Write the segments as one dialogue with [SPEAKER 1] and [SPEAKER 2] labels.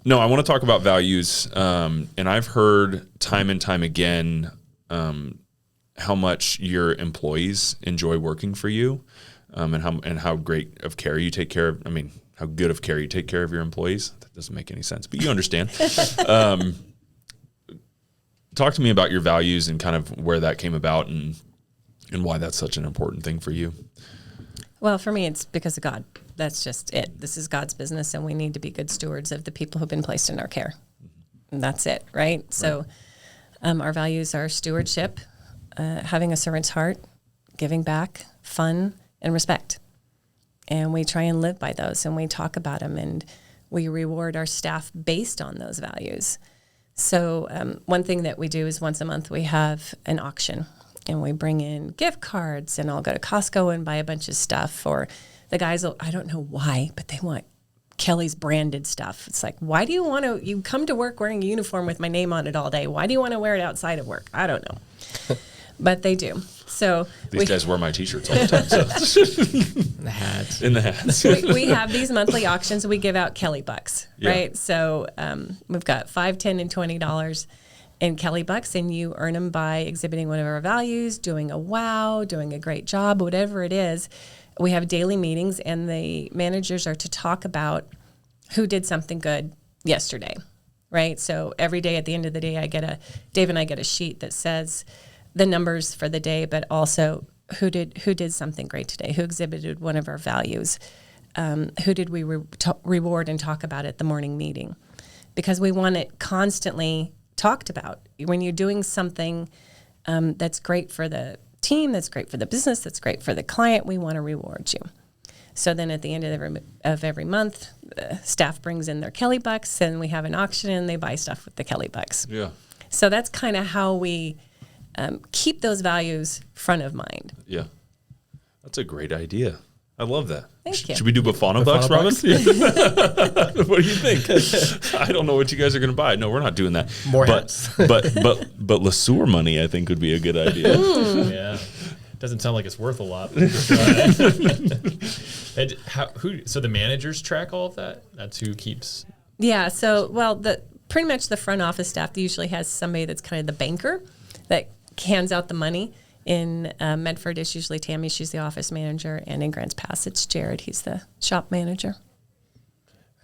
[SPEAKER 1] No, I want to talk about values. And I've heard time and time again how much your employees enjoy working for you, and how great of care you take care of. I mean, how good of care you take care of your employees. That doesn't make any sense, but you understand. Talk to me about your values and kind of where that came about and why that's such an important thing for you.
[SPEAKER 2] Well, for me, it's because of God. That's just it. This is God's business, and we need to be good stewards of the people who've been placed in our care. And that's it, right? So our values are stewardship, having a servant's heart, giving back, fun, and respect. And we try and live by those, and we talk about them, and we reward our staff based on those values. So one thing that we do is once a month we have an auction, and we bring in gift cards, and I'll go to Costco and buy a bunch of stuff. Or the guys will, I don't know why, but they want Kelly's branded stuff. It's like, why do you want to, you come to work wearing a uniform with my name on it all day. Why do you want to wear it outside of work? I don't know. But they do. So
[SPEAKER 1] these guys wear my T-shirts all the time. So. In the hats.
[SPEAKER 2] We have these monthly auctions. We give out Kelly bucks, right? So we've got $5, $10, and $20 in Kelly bucks, and you earn them by exhibiting one of our values, doing a wow, doing a great job, whatever it is. We have daily meetings, and the managers are to talk about who did something good yesterday, right? So every day at the end of the day, Dave and I get a sheet that says the numbers for the day, but also who did something great today, who exhibited one of our values, who did we reward and talk about at the morning meeting, because we want it constantly talked about. When you're doing something that's great for the team, that's great for the business, that's great for the client, we want to reward you. So then at the end of every month, staff brings in their Kelly bucks, and we have an auction, and they buy stuff with the Kelly bucks.
[SPEAKER 1] Yeah.
[SPEAKER 2] So that's kind of how we keep those values front of mind.
[SPEAKER 1] Yeah. That's a great idea. I love that.
[SPEAKER 2] Thank you.
[SPEAKER 1] Should we do Bafana bucks, Robin? What do you think? I don't know what you guys are going to buy. No, we're not doing that.
[SPEAKER 3] More hats.
[SPEAKER 1] but LeSueur money, I think, would be a good idea.
[SPEAKER 3] Yeah. Doesn't sound like it's worth a lot. And so the managers track all of that? That's who keeps...
[SPEAKER 2] Yeah. So, pretty much the front office staff usually has somebody that's kind of the banker that hands out the money. In Medford, it's usually Tammy. She's the office manager. And in Grants Pass, it's Jared. He's the shop manager.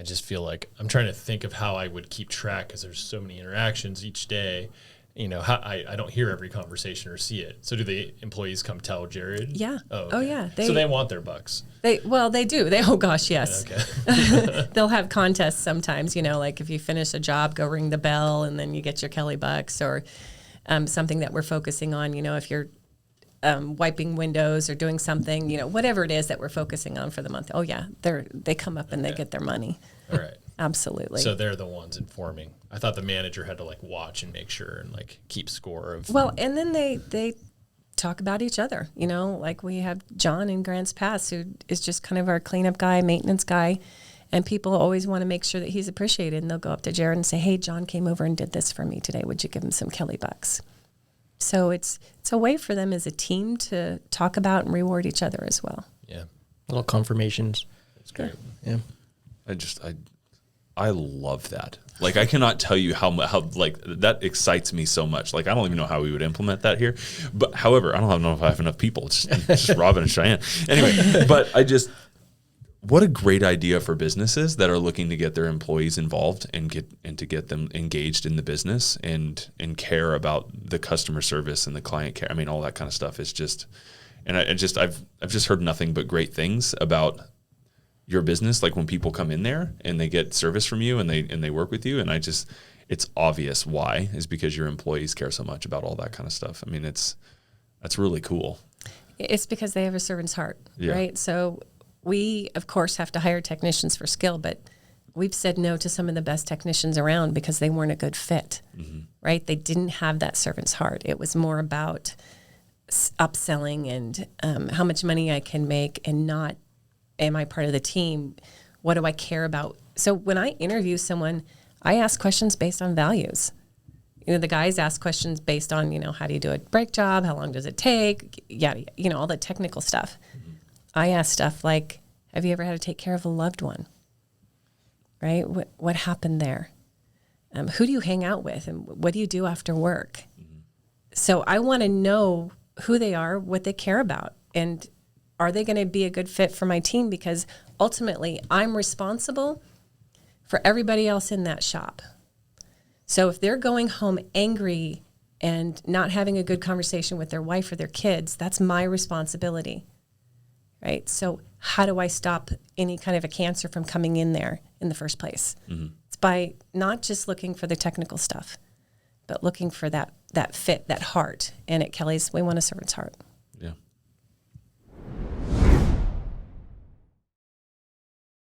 [SPEAKER 3] I just feel like I'm trying to think of how I would keep track, because there's so many interactions each day. You know, I don't hear every conversation or see it. So do the employees come tell Jared?
[SPEAKER 2] Yeah.
[SPEAKER 3] Oh, okay.
[SPEAKER 2] Oh yeah.
[SPEAKER 3] So they want their bucks.
[SPEAKER 2] They do. Oh gosh, yes.
[SPEAKER 3] Okay.
[SPEAKER 2] They'll have contests sometimes. You know, like if you finish a job, go ring the bell, and then you get your Kelly bucks, or something that we're focusing on. You know, if you're wiping windows or doing something, you know, whatever it is that we're focusing on for the month. Oh yeah, they come up and they get their money.
[SPEAKER 3] All right.
[SPEAKER 2] Absolutely.
[SPEAKER 3] So they're the ones informing. I thought the manager had to like watch and make sure and like keep score of.
[SPEAKER 2] Well, and then they talk about each other. You know, like we have John in Grants Pass, who is just kind of our cleanup guy, maintenance guy, and people always want to make sure that he's appreciated. And they'll go up to Jared and say, "Hey, John came over and did this for me today. Would you give him some Kelly bucks?" So it's a way for them as a team to talk about and reward each other as well.
[SPEAKER 3] Yeah.
[SPEAKER 4] Little confirmations.
[SPEAKER 3] That's great.
[SPEAKER 4] Yeah.
[SPEAKER 1] I love that. Like, I cannot tell you how like that excites me so much. Like, I don't even know how we would implement that here. But however, I don't know if I have enough people. It's just Robin and Cheyenne. Anyway, but what a great idea for businesses that are looking to get their employees involved and to get them engaged in the business and care about the customer service and the client care. I mean, all that kind of stuff is just, and I've just heard nothing but great things about your business. Like when people come in there and they get service from you and they work with you, and it's obvious why is because your employees care so much about all that kind of stuff. I mean, that's really cool.
[SPEAKER 2] It's because they have a servant's heart, right? So we, of course, have to hire technicians for skill, but we've said no to some of the best technicians around because they weren't a good fit, right? They didn't have that servant's heart. It was more about upselling and how much money I can make, and not, am I part of the team? What do I care about? So when I interview someone, I ask questions based on values. You know, the guys ask questions based on, you know, how do you do a brake job? How long does it take? Yada, you know, all the technical stuff. I ask stuff like, have you ever had to take care of a loved one? right? What happened there? Who do you hang out with, and what do you do after work? So I want to know who they are, what they care about, and are they going to be a good fit for my team? Because ultimately, I'm responsible for everybody else in that shop. So if they're going home angry and not having a good conversation with their wife or their kids, that's my responsibility, right? So how do I stop any kind of a cancer from coming in there in the first place? It's by not just looking for the technical stuff, but looking for that fit, that heart. And at Kelly's, we want to serve its heart.